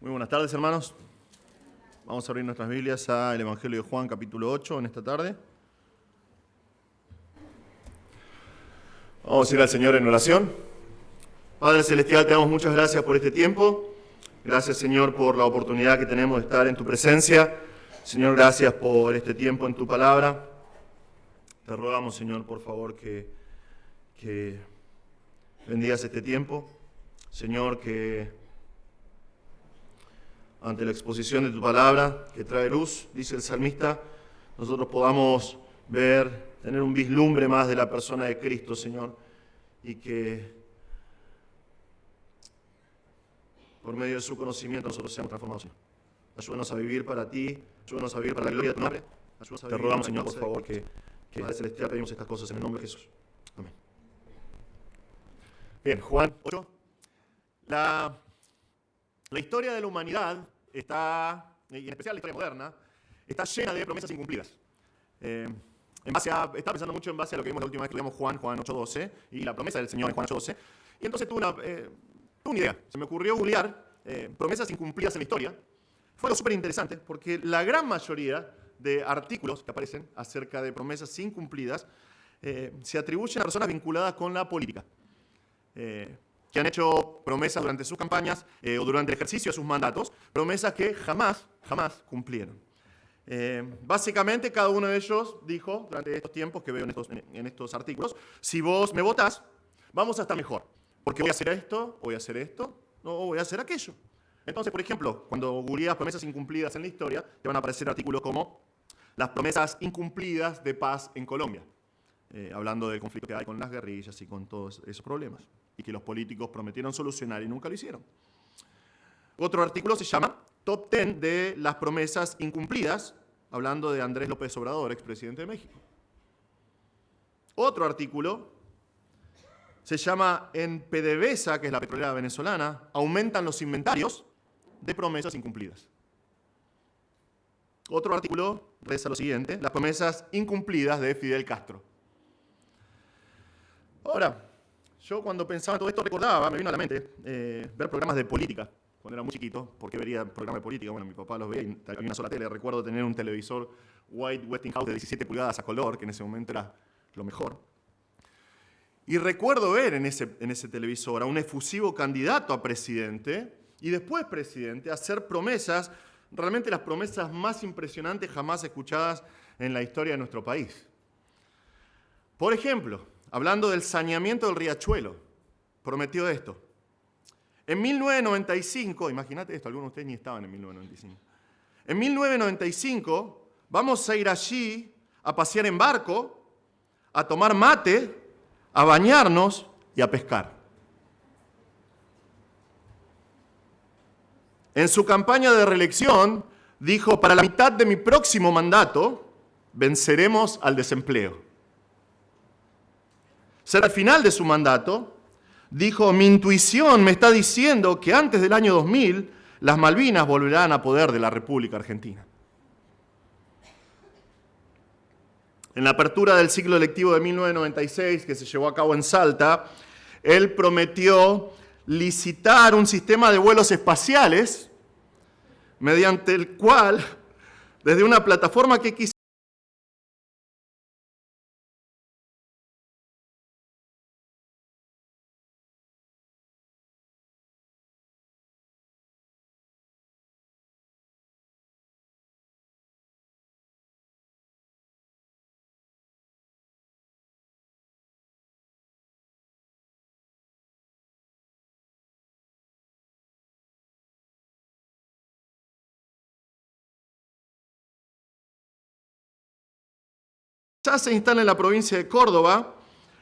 Muy buenas tardes, hermanos. Vamos a abrir nuestras Biblias al Evangelio de Juan, capítulo 8, en esta tarde. Vamos a ir al Señor en oración. Padre Celestial, te damos muchas gracias por este tiempo. Gracias, Señor, por la oportunidad que tenemos de estar en tu presencia. Señor, gracias por este tiempo en tu palabra. Te rogamos, Señor, por favor, que bendigas este tiempo. Señor, que ante la exposición de tu palabra, que trae luz, dice el salmista, nosotros podamos ver, tener un vislumbre más de la persona de Cristo, Señor, y que por medio de su conocimiento nosotros seamos transformados, Señor. Ayúdanos a vivir para ti, ayúdanos a vivir para la gloria de tu nombre. Te rogamos, Señor, por favor, que Padre Celestial, pedimos estas cosas en el nombre de Jesús. Amén. Bien, Juan 8. La historia de la humanidad está, y en especial la historia moderna, está llena de promesas incumplidas. Estaba pensando mucho en base a lo que vimos la última vez que leímos Juan 8:12, y la promesa del Señor en Juan 8:12, y entonces tuve una idea. Se me ocurrió googlear promesas incumplidas en la historia. Fue algo súper interesante, porque la gran mayoría de artículos que aparecen acerca de promesas incumplidas se atribuyen a personas vinculadas con la política, que han hecho promesas durante sus campañas o durante el ejercicio de sus mandatos, promesas que jamás cumplieron. Básicamente, cada uno de ellos dijo, durante estos tiempos que veo en estos artículos, si vos me votás, vamos a estar mejor, porque voy a hacer esto, o voy a hacer aquello. Entonces, por ejemplo, cuando googleas promesas incumplidas en la historia, te van a aparecer artículos como las promesas incumplidas de paz en Colombia, hablando del conflicto que hay con las guerrillas y con todos esos problemas, y que los políticos prometieron solucionar y nunca lo hicieron. Otro artículo se llama Top 10 de las promesas incumplidas, hablando de Andrés López Obrador, expresidente de México. Otro artículo se llama En PDVSA, que es la petrolera venezolana, aumentan los inventarios de promesas incumplidas. Otro artículo reza lo siguiente: las promesas incumplidas de Fidel Castro. Ahora, yo cuando pensaba en todo esto recordaba, me vino a la mente, ver programas de política. Cuando era muy chiquito, ¿por qué vería programas de política? Bueno, mi papá los veía y había una sola tele. Recuerdo tener un televisor White Westinghouse de 17 pulgadas a color, que en ese momento era lo mejor. Y recuerdo ver en ese televisor a un efusivo candidato a presidente y después presidente hacer promesas, realmente las promesas más impresionantes jamás escuchadas en la historia de nuestro país. Por ejemplo, hablando del saneamiento del riachuelo, prometió esto. En 1995, imagínate esto, algunos de ustedes ni estaban en 1995. En 1995 vamos a ir allí a pasear en barco, a tomar mate, a bañarnos y a pescar. En su campaña de reelección dijo: para la mitad de mi próximo mandato venceremos al desempleo. Será al final de su mandato, dijo: mi intuición me está diciendo que antes del año 2000 las Malvinas volverán a poder de la República Argentina. En la apertura del ciclo lectivo de 1996, que se llevó a cabo en Salta, él prometió licitar un sistema de vuelos espaciales mediante el cual, desde una plataforma que quisiera, ya se instala en la provincia de Córdoba,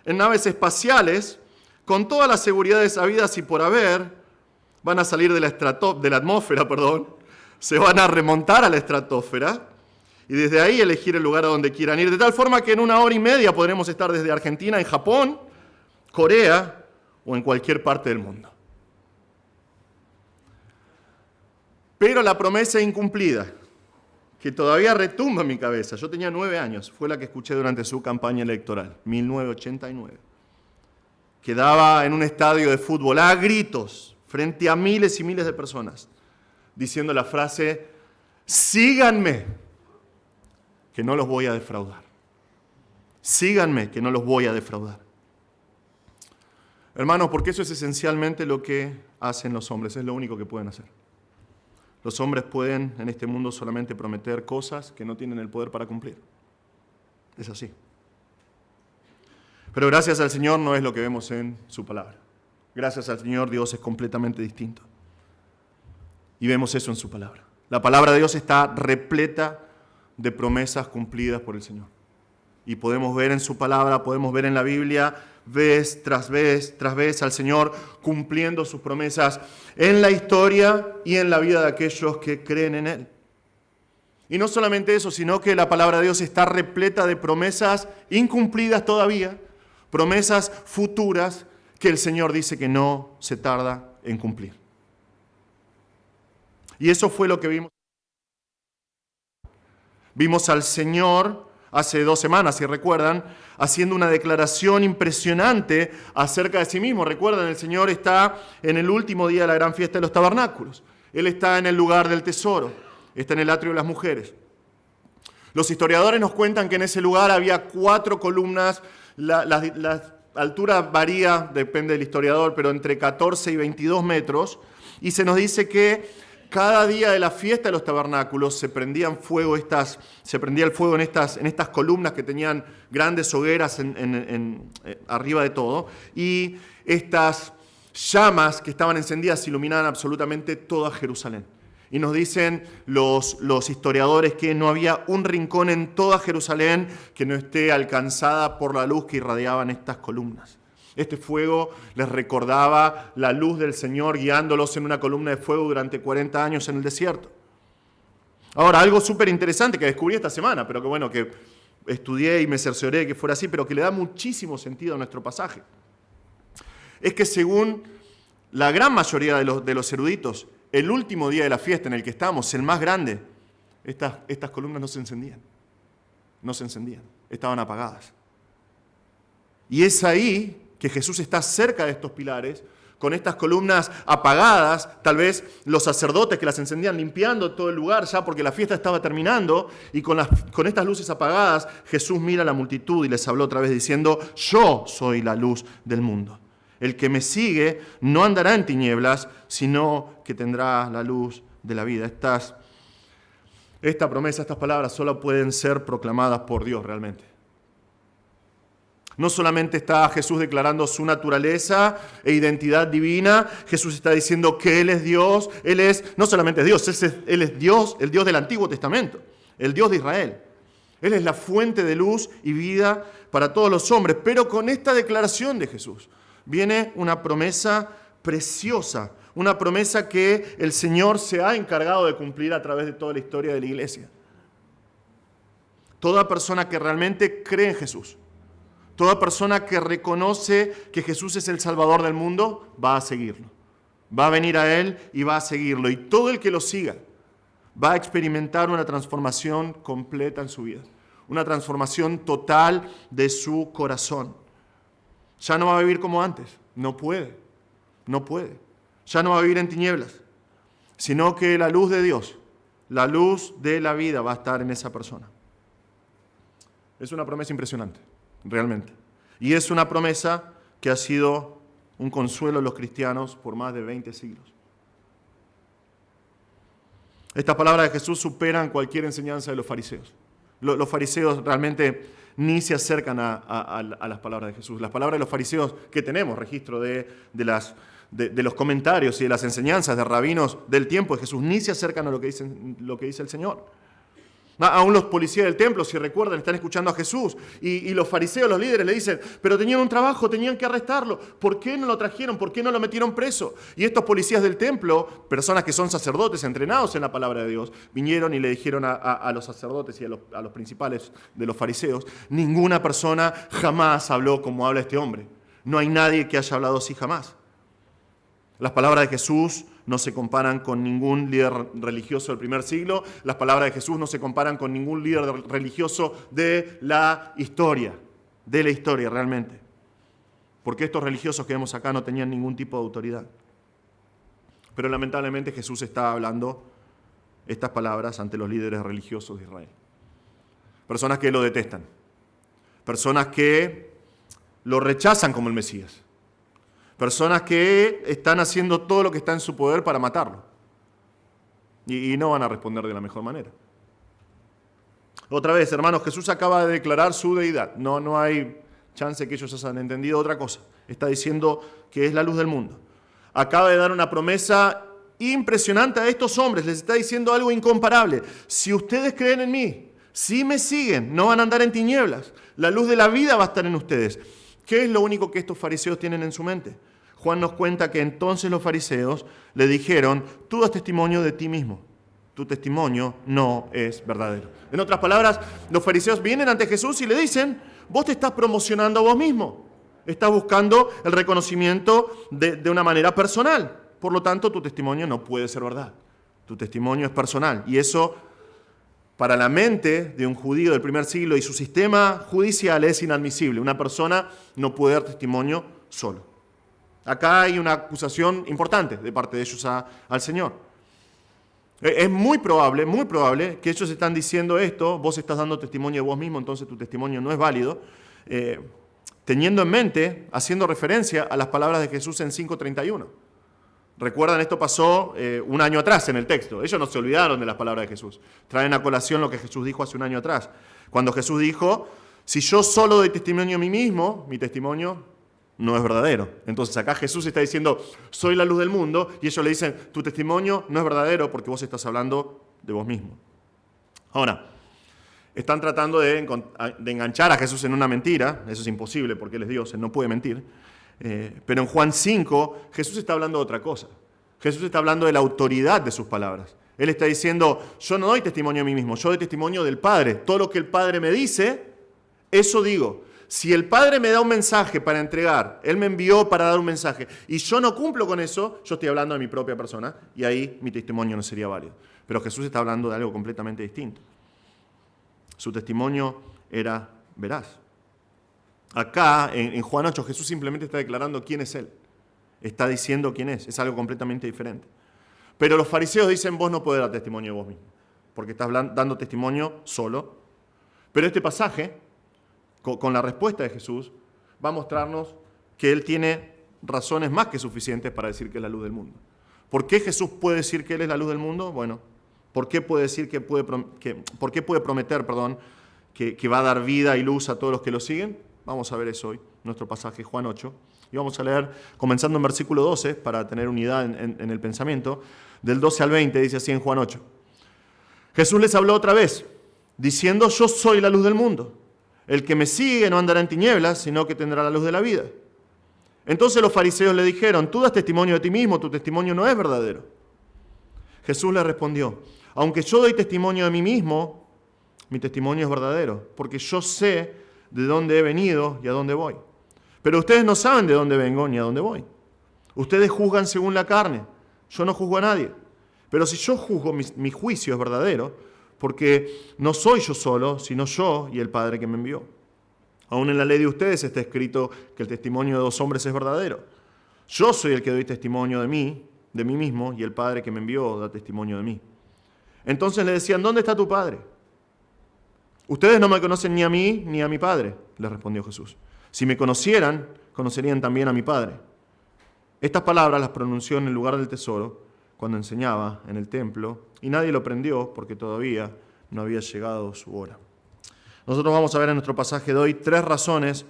en naves espaciales, con todas las seguridades habidas y por haber, van a salir de la atmósfera, se van a remontar a la estratosfera y desde ahí elegir el lugar a donde quieran ir, de tal forma que en 1 hora y media podremos estar desde Argentina, en Japón, Corea o en cualquier parte del mundo. Pero la promesa incumplida, que todavía retumba en mi cabeza, yo tenía 9 años, fue la que escuché durante su campaña electoral, 1989, que daba en un estadio de fútbol a gritos, frente a miles y miles de personas, diciendo la frase, síganme, que no los voy a defraudar. Síganme, que no los voy a defraudar. Hermanos, porque eso es esencialmente lo que hacen los hombres, es lo único que pueden hacer. Los hombres pueden en este mundo solamente prometer cosas que no tienen el poder para cumplir. Es así. Pero gracias al Señor no es lo que vemos en su palabra. Gracias al Señor Dios es completamente distinto. Y vemos eso en su palabra. La palabra de Dios está repleta de promesas cumplidas por el Señor. Y podemos ver en su palabra, podemos ver en la Biblia, vez tras vez al Señor cumpliendo sus promesas en la historia y en la vida de aquellos que creen en Él. Y no solamente eso, sino que la palabra de Dios está repleta de promesas incumplidas todavía, promesas futuras que el Señor dice que no se tarda en cumplir. Y eso fue lo que vimos. Vimos al Señor hace 2 semanas, si recuerdan, haciendo una declaración impresionante acerca de sí mismo. Recuerdan, el Señor está en el último día de la gran fiesta de los tabernáculos. Él está en el lugar del tesoro, está en el atrio de las mujeres. Los historiadores nos cuentan que en ese lugar había 4 columnas, la altura varía, depende del historiador, pero entre 14 y 22 metros, y se nos dice que cada día de la fiesta de los tabernáculos se prendía el fuego en estas columnas que tenían grandes hogueras arriba de todo, y estas llamas que estaban encendidas iluminaban absolutamente toda Jerusalén. Y nos dicen los historiadores que no había un rincón en toda Jerusalén que no esté alcanzada por la luz que irradiaban estas columnas. Este fuego les recordaba la luz del Señor guiándolos en una columna de fuego durante 40 años en el desierto. Ahora, algo súper interesante que descubrí esta semana, pero que estudié y me cercioré que fuera así, pero que le da muchísimo sentido a nuestro pasaje, es que según la gran mayoría de los eruditos, el último día de la fiesta en el que estamos, el más grande, estas columnas no se encendían, estaban apagadas. Y es ahí que Jesús está cerca de estos pilares, con estas columnas apagadas, tal vez los sacerdotes que las encendían limpiando todo el lugar ya porque la fiesta estaba terminando, y con estas luces apagadas, Jesús mira a la multitud y les habló otra vez diciendo, yo soy la luz del mundo. El que me sigue no andará en tinieblas, sino que tendrá la luz de la vida. Esta promesa, estas palabras solo pueden ser proclamadas por Dios realmente. No solamente está Jesús declarando su naturaleza e identidad divina, Jesús está diciendo que Él es Dios, no solamente Dios, Él es Dios, el Dios del Antiguo Testamento, el Dios de Israel. Él es la fuente de luz y vida para todos los hombres, pero con esta declaración de Jesús viene una promesa preciosa, una promesa que el Señor se ha encargado de cumplir a través de toda la historia de la iglesia. Toda persona que realmente cree en Jesús, toda persona que reconoce que Jesús es el Salvador del mundo, va a seguirlo. Va a venir a Él y va a seguirlo. Y todo el que lo siga va a experimentar una transformación completa en su vida. Una transformación total de su corazón. Ya no va a vivir como antes. No puede. Ya no va a vivir en tinieblas. Sino que la luz de Dios, la luz de la vida va a estar en esa persona. Es una promesa impresionante. Realmente. Y es una promesa que ha sido un consuelo a los cristianos por más de 20 siglos. Estas palabras de Jesús superan cualquier enseñanza de los fariseos. Los fariseos realmente ni se acercan a las palabras de Jesús. Las palabras de los fariseos que tenemos registro de los comentarios y de las enseñanzas de rabinos del tiempo de Jesús, ni se acercan a lo que dice el Señor. Aún los policías del templo, si recuerdan, están escuchando a Jesús. Y los fariseos, los líderes, le dicen, pero tenían un trabajo, tenían que arrestarlo. ¿Por qué no lo trajeron? ¿Por qué no lo metieron preso? Y estos policías del templo, personas que son sacerdotes entrenados en la palabra de Dios, vinieron y le dijeron a los sacerdotes y a los principales de los fariseos, ninguna persona jamás habló como habla este hombre. No hay nadie que haya hablado así jamás. Las palabras de Jesús no se comparan con ningún líder religioso del primer siglo. Las palabras de Jesús no se comparan con ningún líder religioso de la historia realmente. Porque estos religiosos que vemos acá no tenían ningún tipo de autoridad. Pero lamentablemente Jesús está hablando estas palabras ante los líderes religiosos de Israel. Personas que lo detestan. Personas que lo rechazan como el Mesías. Personas que están haciendo todo lo que está en su poder para matarlo. Y no van a responder de la mejor manera. Otra vez, hermanos, Jesús acaba de declarar su deidad. No hay chance que ellos hayan entendido otra cosa. Está diciendo que es la luz del mundo. Acaba de dar una promesa impresionante a estos hombres. Les está diciendo algo incomparable. Si ustedes creen en mí, si me siguen, no van a andar en tinieblas. La luz de la vida va a estar en ustedes. ¿Qué es lo único que estos fariseos tienen en su mente? Juan nos cuenta que entonces los fariseos le dijeron: tú das testimonio de ti mismo. Tu testimonio no es verdadero. En otras palabras, los fariseos vienen ante Jesús y le dicen: vos te estás promocionando a vos mismo. Estás buscando el reconocimiento de una manera personal. Por lo tanto, tu testimonio no puede ser verdad. Tu testimonio es personal. Y eso, para la mente de un judío del primer siglo y su sistema judicial, es inadmisible. Una persona no puede dar testimonio solo. Acá hay una acusación importante de parte de ellos al Señor. Es muy probable que ellos están diciendo esto: vos estás dando testimonio de vos mismo, entonces tu testimonio no es válido, teniendo en mente, haciendo referencia a las palabras de Jesús en 5:31. Recuerdan, esto pasó un año atrás en el texto. Ellos no se olvidaron de las palabras de Jesús. Traen a colación lo que Jesús dijo hace un año atrás. Cuando Jesús dijo: si yo solo doy testimonio a mí mismo, mi testimonio no es verdadero. Entonces acá Jesús está diciendo: soy la luz del mundo, y ellos le dicen: tu testimonio no es verdadero porque vos estás hablando de vos mismo. Ahora, están tratando de enganchar a Jesús en una mentira. Eso es imposible porque Él es Dios, Él no puede mentir. Pero en Juan 5, Jesús está hablando de otra cosa. Jesús está hablando de la autoridad de sus palabras. Él está diciendo: yo no doy testimonio a mí mismo, yo doy testimonio del Padre. Todo lo que el Padre me dice, eso digo. Si el Padre me da un mensaje para entregar, Él me envió para dar un mensaje, y yo no cumplo con eso, yo estoy hablando de mi propia persona, y ahí mi testimonio no sería válido. Pero Jesús está hablando de algo completamente distinto. Su testimonio era veraz. Acá, en Juan 8, Jesús simplemente está declarando quién es Él. Está diciendo quién es algo completamente diferente. Pero los fariseos dicen: vos no podés dar testimonio de vos mismo, porque estás dando testimonio solo. Pero este pasaje, con la respuesta de Jesús, va a mostrarnos que Él tiene razones más que suficientes para decir que es la luz del mundo. ¿Por qué Jesús puede decir que Él es la luz del mundo? Bueno, ¿por qué puede decir por qué puede prometer, que va a dar vida y luz a todos los que lo siguen? Vamos a ver eso hoy, nuestro pasaje, Juan 8. Y vamos a leer, comenzando en versículo 12, para tener unidad en el pensamiento. Del 12 al 20 dice así en Juan 8. Jesús les habló otra vez, diciendo: yo soy la luz del mundo. El que me sigue no andará en tinieblas, sino que tendrá la luz de la vida. Entonces los fariseos le dijeron: tú das testimonio de ti mismo, tu testimonio no es verdadero. Jesús les respondió: aunque yo doy testimonio de mí mismo, mi testimonio es verdadero, porque yo sé de dónde he venido y a dónde voy. Pero ustedes no saben de dónde vengo ni a dónde voy. Ustedes juzgan según la carne. Yo no juzgo a nadie. Pero si yo juzgo, mi juicio es verdadero, porque no soy yo solo, sino yo y el Padre que me envió. Aún en la ley de ustedes está escrito que el testimonio de 2 hombres es verdadero. Yo soy el que doy testimonio de mí mismo, y el Padre que me envió da testimonio de mí. Entonces le decían: ¿dónde está tu Padre? Ustedes no me conocen ni a mí ni a mi Padre, le respondió Jesús. Si me conocieran, conocerían también a mi Padre. Estas palabras las pronunció en el lugar del tesoro, cuando enseñaba en el templo, y nadie lo prendió porque todavía no había llegado su hora. Nosotros vamos a ver en nuestro pasaje de hoy 3 razones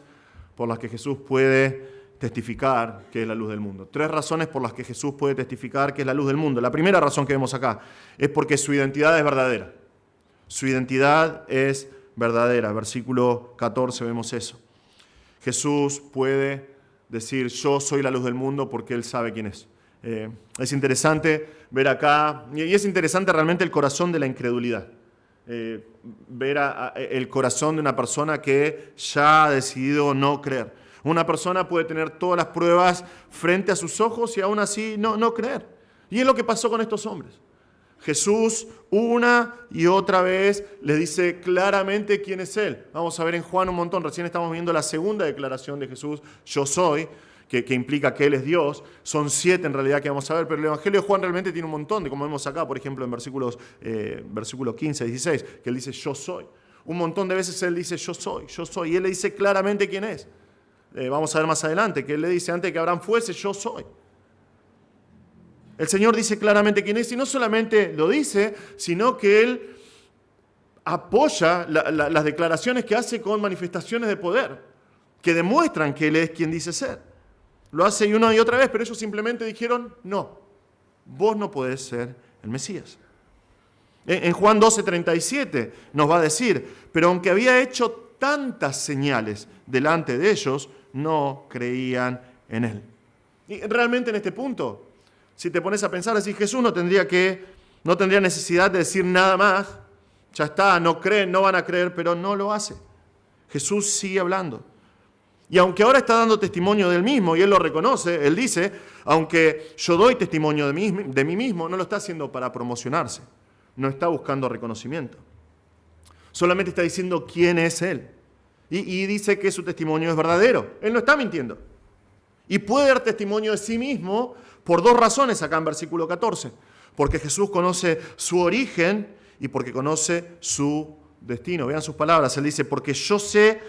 por las que Jesús puede testificar que es la luz del mundo. 3 razones por las que Jesús puede testificar que es la luz del mundo. La primera razón que vemos acá es porque su identidad es verdadera. Su identidad es verdadera. Versículo 14 vemos eso. Jesús puede decir: yo soy la luz del mundo, porque Él sabe quién es. Es interesante ver acá, y es interesante realmente el corazón de la incredulidad. Ver el corazón de una persona que ya ha decidido no creer. Una persona puede tener todas las pruebas frente a sus ojos y aún así no creer. Y es lo que pasó con estos hombres. Jesús una y otra vez les dice claramente quién es Él. Vamos a ver en Juan un montón. Recién estamos viendo la segunda declaración de Jesús: yo soy, que implica que Él es Dios. Son 7 en realidad que vamos a ver, pero el Evangelio de Juan realmente tiene un montón, de como vemos acá, por ejemplo, en versículos 15, 16, que Él dice yo soy. Un montón de veces Él dice yo soy, y Él le dice claramente quién es. Vamos a ver más adelante, que Él le dice antes de que Abraham fuese, yo soy. El Señor dice claramente quién es, y no solamente lo dice, sino que Él apoya las declaraciones que hace con manifestaciones de poder, que demuestran que Él es quien dice ser. Lo hace una y otra vez, pero ellos simplemente dijeron, no, vos no podés ser el Mesías. En Juan 12:37 nos va a decir, pero aunque había hecho tantas señales delante de ellos, no creían en Él. Y realmente en este punto, si te pones a pensar así, Jesús no tendría necesidad de decir nada más. Ya está, no creen, no van a creer, pero no lo hace. Jesús sigue hablando. Y aunque ahora está dando testimonio del mismo, y Él lo reconoce, Él dice, aunque yo doy testimonio de mí mismo, no lo está haciendo para promocionarse. No está buscando reconocimiento. Solamente está diciendo quién es Él. Y dice que su testimonio es verdadero. Él no está mintiendo. Y puede dar testimonio de sí mismo por 2 razones acá en versículo 14. Porque Jesús conoce su origen y porque conoce su destino. Vean sus palabras. Él dice, porque yo sé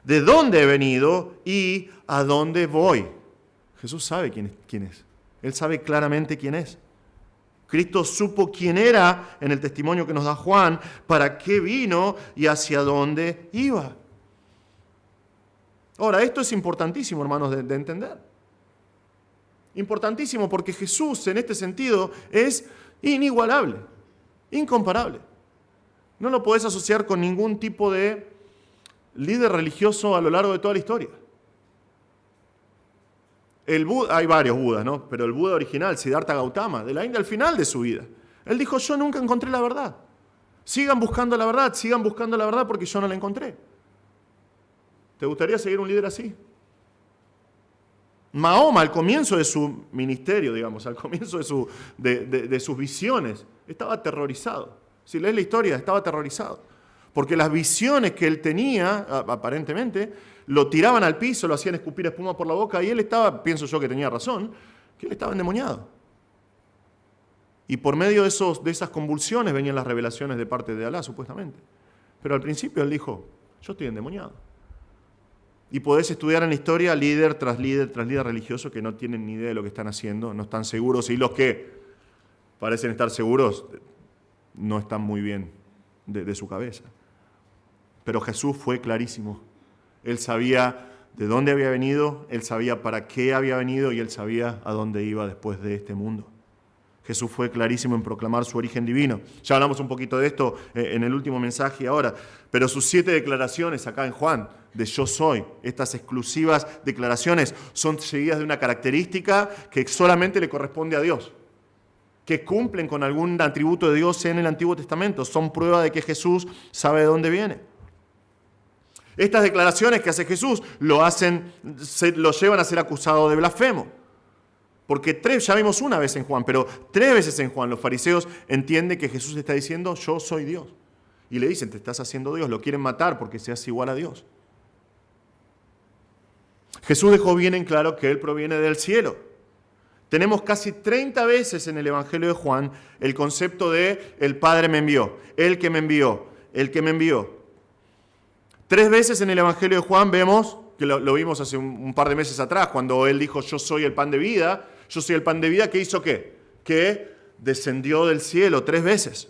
de dónde he venido y a dónde voy. Jesús sabe quién es. Él sabe claramente quién es. Cristo supo quién era en el testimonio que nos da Juan, para qué vino y hacia dónde iba. Ahora, esto es importantísimo, hermanos, de entender. Importantísimo porque Jesús, en este sentido, es inigualable, incomparable. No lo podés asociar con ningún tipo de líder religioso a lo largo de toda la historia. Hay varios Budas, ¿no? Pero el Buda original, Siddhartha Gautama, de la India al final de su vida, él dijo, yo nunca encontré la verdad. Sigan buscando la verdad porque yo no la encontré. ¿Te gustaría seguir un líder así? Mahoma, al comienzo de su ministerio, digamos, al comienzo de sus visiones, estaba aterrorizado. Si lees la historia, estaba aterrorizado. Porque las visiones que él tenía, aparentemente, lo tiraban al piso, lo hacían escupir espuma por la boca, y él estaba, pienso yo que tenía razón, que él estaba endemoniado. Y por medio de esas convulsiones venían las revelaciones de parte de Alá, supuestamente. Pero al principio él dijo, yo estoy endemoniado. Y podés estudiar en la historia líder tras líder religioso que no tienen ni idea de lo que están haciendo, no están seguros, y los que parecen estar seguros no están muy bien de su cabeza. Pero Jesús fue clarísimo. Él sabía de dónde había venido, Él sabía para qué había venido y Él sabía a dónde iba después de este mundo. Jesús fue clarísimo en proclamar su origen divino. Ya hablamos un poquito de esto en el último mensaje ahora, pero sus 7 declaraciones acá en Juan, de yo soy, estas exclusivas declaraciones, son seguidas de una característica que solamente le corresponde a Dios, que cumplen con algún atributo de Dios en el Antiguo Testamento, son prueba de que Jesús sabe de dónde viene. Estas declaraciones que hace Jesús lo llevan a ser acusado de blasfemo. Porque ya vimos una vez en Juan, pero 3 veces en Juan los fariseos entienden que Jesús está diciendo yo soy Dios. Y le dicen, te estás haciendo Dios, lo quieren matar porque seas igual a Dios. Jesús dejó bien en claro que Él proviene del cielo. Tenemos casi 30 veces en el Evangelio de Juan el concepto de el Padre me envió, el que me envió, el que me envió. 3 veces en el Evangelio de Juan vemos, que lo vimos hace un par de meses atrás, cuando Él dijo yo soy el pan de vida, yo soy el pan de vida, ¿qué hizo qué? Que descendió del cielo 3 veces.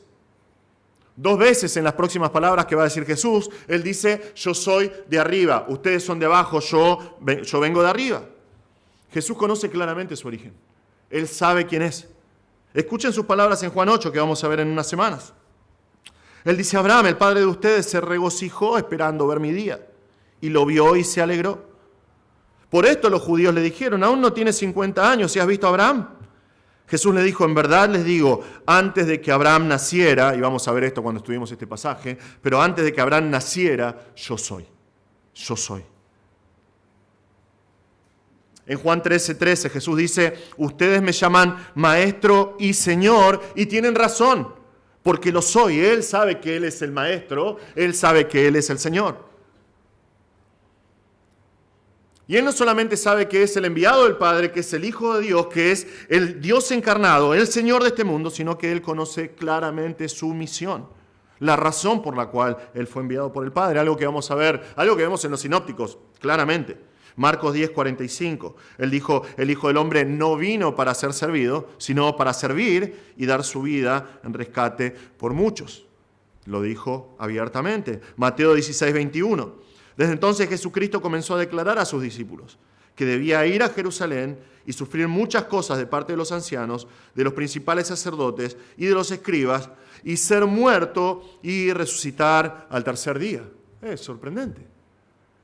2 veces en las próximas palabras que va a decir Jesús, Él dice yo soy de arriba, ustedes son de abajo, yo vengo de arriba. Jesús conoce claramente su origen. Él sabe quién es. Escuchen sus palabras en Juan 8, que vamos a ver en unas semanas. Él dice, Abraham, el padre de ustedes, se regocijó esperando ver mi día, y lo vio y se alegró. Por esto los judíos le dijeron, aún no tienes 50 años, ¿y has visto a Abraham? Jesús le dijo, en verdad les digo, antes de que Abraham naciera, y vamos a ver esto cuando estudiemos este pasaje, pero antes de que Abraham naciera, yo soy. Yo soy. En Juan 13:13 Jesús dice, ustedes me llaman maestro y señor, y tienen razón, porque lo soy. Él sabe que Él es el maestro, Él sabe que Él es el Señor. Y Él no solamente sabe que es el enviado del Padre, que es el Hijo de Dios, que es el Dios encarnado, el Señor de este mundo, sino que Él conoce claramente su misión, la razón por la cual Él fue enviado por el Padre, algo que vamos a ver, algo que vemos en los sinópticos, claramente. Marcos 10:45, Él dijo, el Hijo del Hombre no vino para ser servido, sino para servir y dar su vida en rescate por muchos. Lo dijo abiertamente. Mateo 16:21. Desde entonces Jesucristo comenzó a declarar a sus discípulos que debía ir a Jerusalén y sufrir muchas cosas de parte de los ancianos, de los principales sacerdotes y de los escribas, y ser muerto y resucitar al tercer día. Es sorprendente.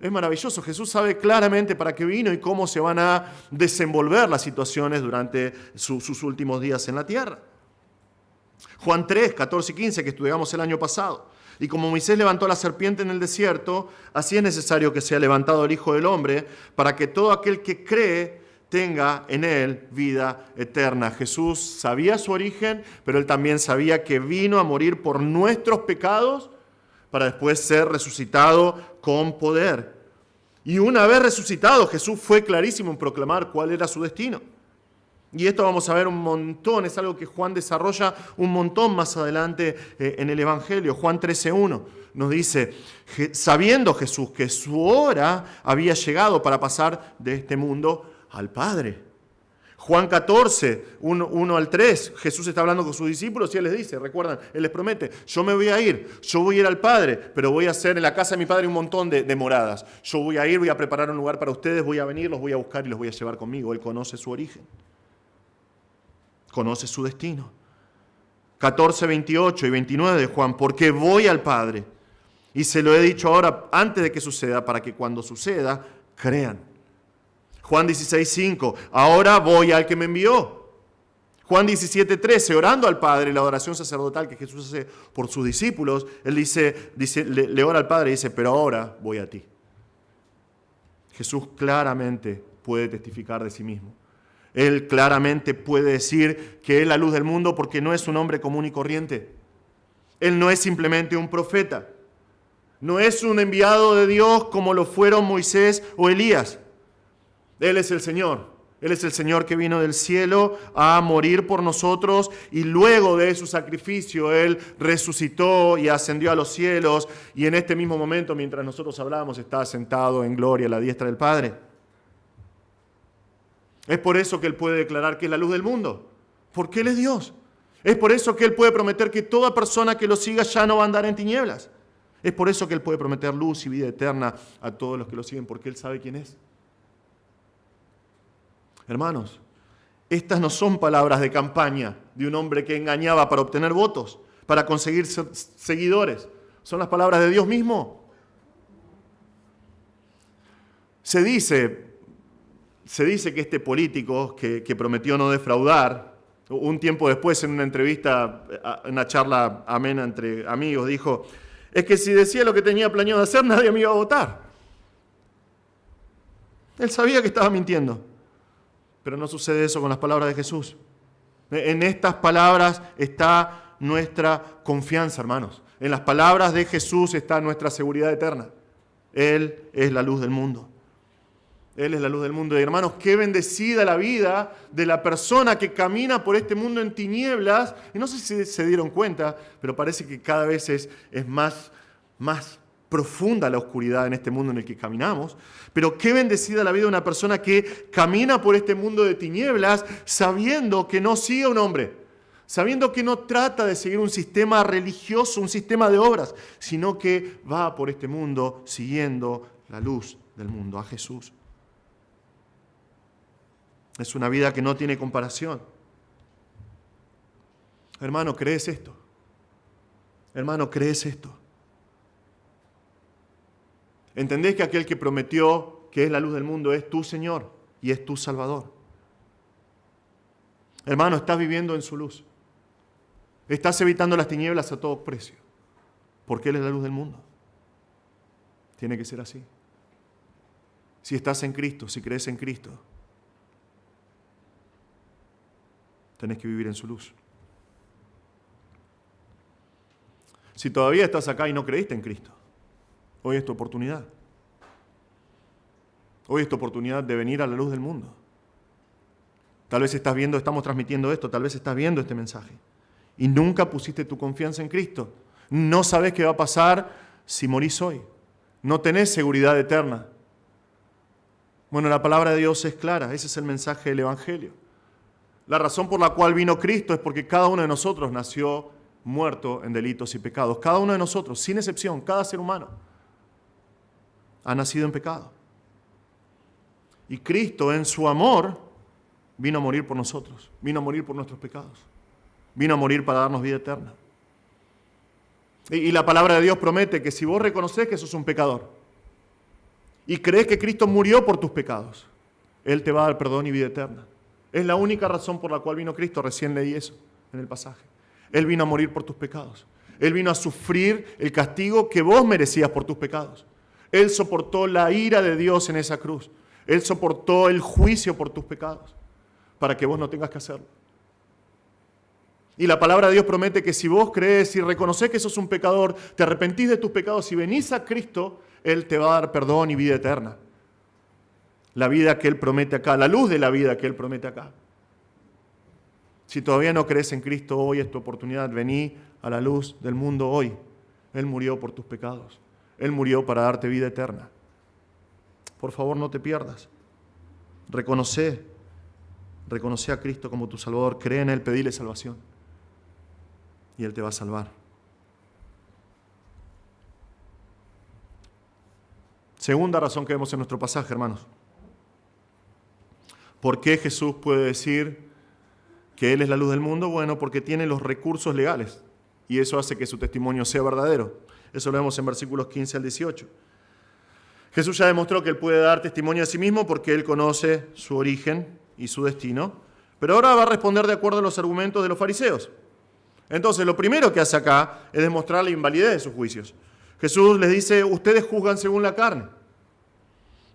Es maravilloso. Jesús sabe claramente para qué vino y cómo se van a desenvolver las situaciones durante sus últimos días en la tierra. Juan 3, 14 y 15, que estudiamos el año pasado. Y como Moisés levantó la serpiente en el desierto, así es necesario que sea levantado el Hijo del Hombre, para que todo aquel que cree tenga en él vida eterna. Jesús sabía su origen, pero él también sabía que vino a morir por nuestros pecados para después ser resucitado con poder. Y una vez resucitado, Jesús fue clarísimo en proclamar cuál era su destino. Y esto vamos a ver un montón, es algo que Juan desarrolla un montón más adelante en el Evangelio. Juan 13:1 nos dice, sabiendo Jesús que su hora había llegado para pasar de este mundo al Padre. Juan 14, 1 al 3, Jesús está hablando con sus discípulos y Él les dice, recuerdan, Él les promete, yo me voy a ir al Padre, pero voy a hacer en la casa de mi Padre un montón de moradas. Yo voy a ir, voy a preparar un lugar para ustedes, voy a venir, los voy a buscar y los voy a llevar conmigo. Él conoce su origen. Conoce su destino. 14, 28 y 29 de Juan, porque voy al Padre y se lo he dicho ahora antes de que suceda, para que cuando suceda, crean. Juan 16, 5, ahora voy al que me envió. Juan 17, 13, orando al Padre, la oración sacerdotal que Jesús hace por sus discípulos, Él le ora al Padre y dice, pero ahora voy a ti. Jesús claramente puede testificar de sí mismo. Él claramente puede decir que es la luz del mundo porque no es un hombre común y corriente. Él no es simplemente un profeta. No es un enviado de Dios como lo fueron Moisés o Elías. Él es el Señor. Él es el Señor que vino del cielo a morir por nosotros y luego de su sacrificio Él resucitó y ascendió a los cielos y en este mismo momento, mientras nosotros hablamos, está sentado en gloria a la diestra del Padre. Es por eso que Él puede declarar que es la luz del mundo, porque Él es Dios. Es por eso que Él puede prometer que toda persona que lo siga ya no va a andar en tinieblas. Es por eso que Él puede prometer luz y vida eterna a todos los que lo siguen, porque Él sabe quién es. Hermanos, estas no son palabras de campaña de un hombre que engañaba para obtener votos, para conseguir seguidores. Son las palabras de Dios mismo. Se dice que este político que prometió no defraudar, un tiempo después en una entrevista, en una charla amena entre amigos, dijo, es que si decía lo que tenía planeado hacer, nadie me iba a votar. Él sabía que estaba mintiendo, pero no sucede eso con las palabras de Jesús. En estas palabras está nuestra confianza, hermanos. En las palabras de Jesús está nuestra seguridad eterna. Él es la luz del mundo. Él es la luz del mundo. Y hermanos, qué bendecida la vida de la persona que camina por este mundo en tinieblas. Y no sé si se dieron cuenta, pero parece que cada vez es más profunda la oscuridad en este mundo en el que caminamos. Pero qué bendecida la vida de una persona que camina por este mundo de tinieblas sabiendo que no sigue a un hombre, sabiendo que no trata de seguir un sistema religioso, un sistema de obras, sino que va por este mundo siguiendo la luz del mundo, a Jesús. Es una vida que no tiene comparación. Hermano, ¿crees esto? Hermano, ¿crees esto? ¿Entendés que aquel que prometió que es la luz del mundo es tu Señor y es tu Salvador? Hermano, estás viviendo en su luz. Estás evitando las tinieblas a todo precio, porque Él es la luz del mundo. Tiene que ser así. Si estás en Cristo, si crees en Cristo, tenés que vivir en su luz. Si todavía estás acá y no creíste en Cristo, hoy es tu oportunidad. Hoy es tu oportunidad de venir a la luz del mundo. Tal vez estamos transmitiendo esto, tal vez estás viendo este mensaje y nunca pusiste tu confianza en Cristo. No sabes qué va a pasar si morís hoy. No tenés seguridad eterna. Bueno, la palabra de Dios es clara, ese es el mensaje del Evangelio. La razón por la cual vino Cristo es porque cada uno de nosotros nació muerto en delitos y pecados. Cada uno de nosotros, sin excepción, cada ser humano, ha nacido en pecado. Y Cristo, en su amor, vino a morir por nosotros, vino a morir por nuestros pecados, vino a morir para darnos vida eterna. Y la palabra de Dios promete que si vos reconocés que sos un pecador y crees que Cristo murió por tus pecados, Él te va a dar perdón y vida eterna. Es la única razón por la cual vino Cristo. Recién leí eso en el pasaje. Él vino a morir por tus pecados. Él vino a sufrir el castigo que vos merecías por tus pecados. Él soportó la ira de Dios en esa cruz. Él soportó el juicio por tus pecados para que vos no tengas que hacerlo. Y la palabra de Dios promete que si vos crees y reconoces que sos un pecador, te arrepentís de tus pecados y venís a Cristo, Él te va a dar perdón y vida eterna. La vida que Él promete acá, la luz de la vida que Él promete acá. Si todavía no crees en Cristo, hoy es tu oportunidad. Vení a la luz del mundo hoy. Él murió por tus pecados. Él murió para darte vida eterna. Por favor, no te pierdas. Reconoce a Cristo como tu Salvador. Cree en Él, pedile salvación. Y Él te va a salvar. Segunda razón que vemos en nuestro pasaje, hermanos. ¿Por qué Jesús puede decir que Él es la luz del mundo? Bueno, porque tiene los recursos legales. Y eso hace que su testimonio sea verdadero. Eso lo vemos en versículos 15 al 18. Jesús ya demostró que Él puede dar testimonio a sí mismo porque Él conoce su origen y su destino. Pero ahora va a responder de acuerdo a los argumentos de los fariseos. Entonces, lo primero que hace acá es demostrar la invalidez de sus juicios. Jesús les dice, ustedes juzgan según la carne.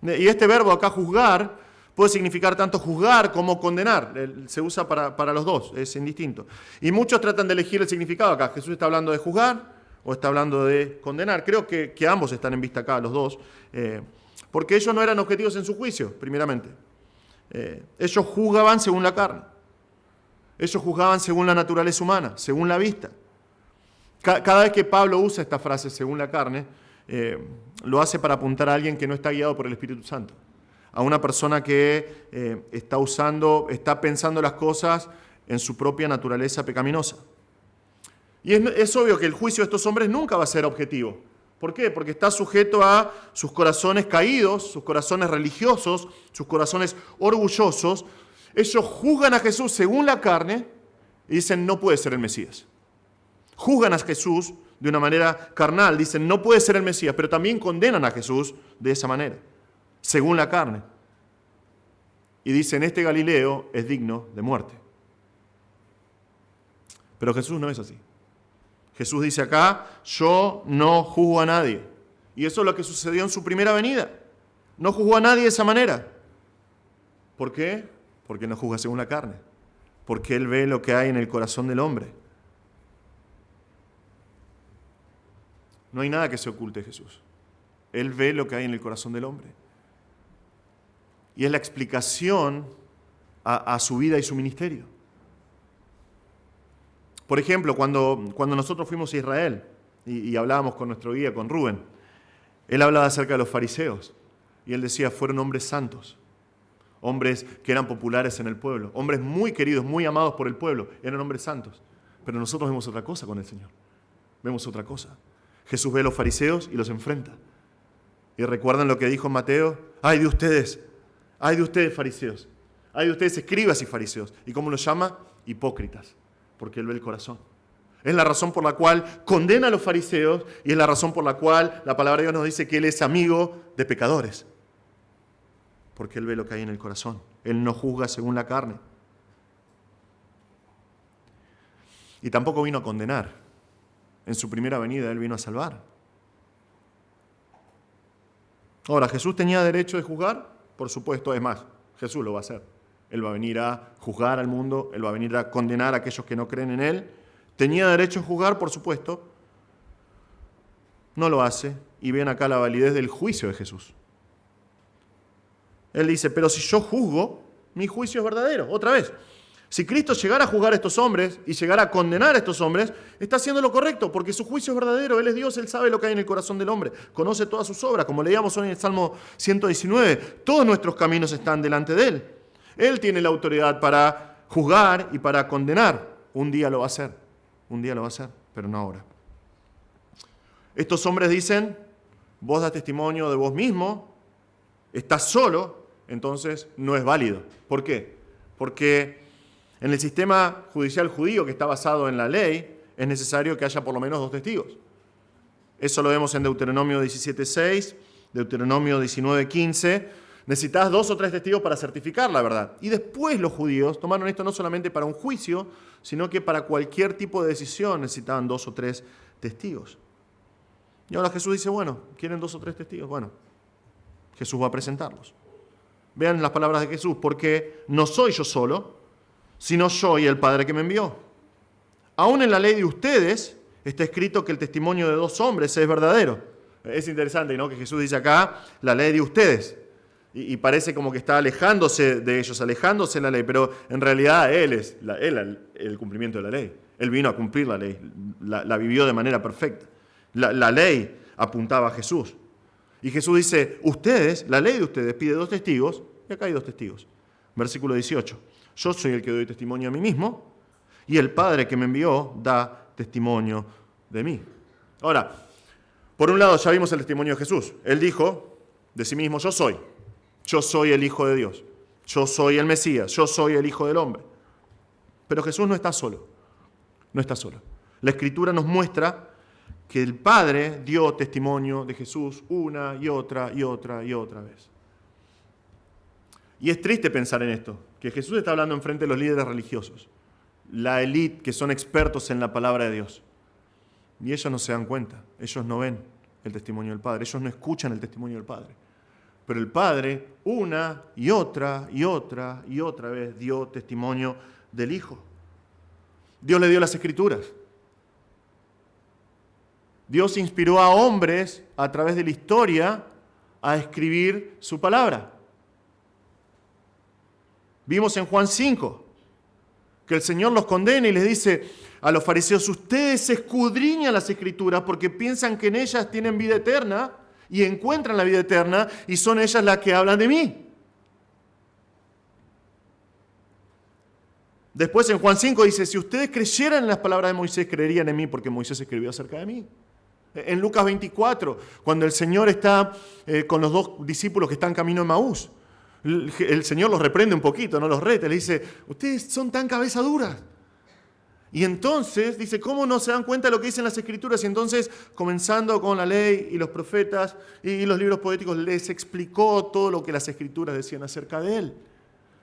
Y este verbo acá, juzgar, puede significar tanto juzgar como condenar. Se usa para los dos, es indistinto. Y muchos tratan de elegir el significado acá. Jesús está hablando de juzgar o está hablando de condenar. Creo que ambos están en vista acá, los dos. Porque ellos no eran objetivos en su juicio, primeramente. Ellos juzgaban según la carne. Ellos juzgaban según la naturaleza humana, según la vista. Cada vez que Pablo usa esta frase, según la carne, lo hace para apuntar a alguien que no está guiado por el Espíritu Santo. A una persona que está pensando las cosas en su propia naturaleza pecaminosa. Y es obvio que el juicio de estos hombres nunca va a ser objetivo. ¿Por qué? Porque está sujeto a sus corazones caídos, sus corazones religiosos, sus corazones orgullosos. Ellos juzgan a Jesús según la carne y dicen, no puede ser el Mesías. Juzgan a Jesús de una manera carnal, dicen, no puede ser el Mesías, pero también condenan a Jesús de esa manera, según la carne. Y dicen, este Galileo es digno de muerte. Pero Jesús no es así. Jesús dice acá, yo no juzgo a nadie. Y eso es lo que sucedió en su primera venida. No juzgó a nadie de esa manera. ¿Por qué? Porque no juzga según la carne. Porque Él ve lo que hay en el corazón del hombre. No hay nada que se oculte de Jesús. Él ve lo que hay en el corazón del hombre. Y es la explicación a su vida y su ministerio. Por ejemplo, cuando nosotros fuimos a Israel y hablábamos con nuestro guía, con Rubén, él hablaba acerca de los fariseos y él decía, fueron hombres santos, hombres que eran populares en el pueblo, hombres muy queridos, muy amados por el pueblo, eran hombres santos. Pero nosotros vemos otra cosa con el Señor, vemos otra cosa. Jesús ve a los fariseos y los enfrenta. Y recuerdan lo que dijo en Mateo, ¡ay de ustedes fariseos! ¡Ay de ustedes escribas y fariseos! ¿Y cómo los llama? Hipócritas, porque Él ve el corazón. Es la razón por la cual condena a los fariseos y es la razón por la cual la palabra de Dios nos dice que Él es amigo de pecadores. Porque Él ve lo que hay en el corazón. Él no juzga según la carne. Y tampoco vino a condenar. En su primera venida Él vino a salvar. Ahora, ¿Jesús tenía derecho de juzgar? Por supuesto, es más, Jesús lo va a hacer. Él va a venir a juzgar al mundo, Él va a venir a condenar a aquellos que no creen en Él. ¿Tenía derecho a juzgar? Por supuesto. No lo hace. Y ven acá la validez del juicio de Jesús. Él dice, pero si yo juzgo, mi juicio es verdadero. Otra vez, si Cristo llegara a juzgar a estos hombres y llegara a condenar a estos hombres, está haciendo lo correcto, porque su juicio es verdadero. Él es Dios, Él sabe lo que hay en el corazón del hombre, conoce todas sus obras, como leíamos hoy en el Salmo 119. Todos nuestros caminos están delante de Él. Él tiene la autoridad para juzgar y para condenar. Un día lo va a hacer, pero no ahora. Estos hombres dicen, vos das testimonio de vos mismo, estás solo, entonces no es válido. ¿Por qué? Porque en el sistema judicial judío que está basado en la ley, es necesario que haya por lo menos 2 testigos. Eso lo vemos en Deuteronomio 17:6, Deuteronomio 19:15. Necesitas 2 o 3 testigos para certificar la verdad. Y después los judíos tomaron esto no solamente para un juicio, sino que para cualquier tipo de decisión necesitaban 2 o 3 testigos. Y ahora Jesús dice, bueno, ¿quieren 2 o 3 testigos? Bueno, Jesús va a presentarlos. Vean las palabras de Jesús, porque no soy yo solo, sino yo y el Padre que me envió. Aún en la ley de ustedes está escrito que el testimonio de 2 hombres es verdadero. Es interesante, ¿no?, que Jesús dice acá, la ley de ustedes. Y parece como que está alejándose de ellos, alejándose de la ley, pero en realidad Él es el cumplimiento de la ley. Él vino a cumplir la ley, la vivió de manera perfecta. La ley apuntaba a Jesús. Y Jesús dice, ustedes, la ley de ustedes pide 2 testigos, y acá hay 2 testigos. Versículo 18. Yo soy el que doy testimonio a mí mismo, y el Padre que me envió da testimonio de mí. Ahora, por un lado ya vimos el testimonio de Jesús. Él dijo de sí mismo, yo soy el Hijo de Dios, yo soy el Mesías, yo soy el Hijo del Hombre. Pero Jesús no está solo, no está solo. La Escritura nos muestra que el Padre dio testimonio de Jesús una y otra vez. Y es triste pensar en esto, que Jesús está hablando enfrente de los líderes religiosos, la élite que son expertos en la palabra de Dios. Y ellos no se dan cuenta, ellos no ven el testimonio del Padre, ellos no escuchan el testimonio del Padre. Pero el Padre una y otra vez dio testimonio del Hijo. Dios le dio las Escrituras. Dios inspiró a hombres a través de la historia a escribir su palabra. Vimos en Juan 5 que el Señor los condena y les dice a los fariseos, ustedes escudriñan las Escrituras porque piensan que en ellas tienen vida eterna y encuentran la vida eterna y son ellas las que hablan de mí. Después en Juan 5 dice, si ustedes creyeran en las palabras de Moisés, creerían en mí porque Moisés escribió acerca de mí. En Lucas 24, cuando el Señor está con los 2 discípulos que están camino a Emaús, el Señor los reprende un poquito, no los reta, le dice, ustedes son tan cabeza duras. Y entonces dice, ¿cómo no se dan cuenta de lo que dicen las Escrituras? Y entonces, comenzando con la ley y los profetas y los libros poéticos, les explicó todo lo que las Escrituras decían acerca de Él.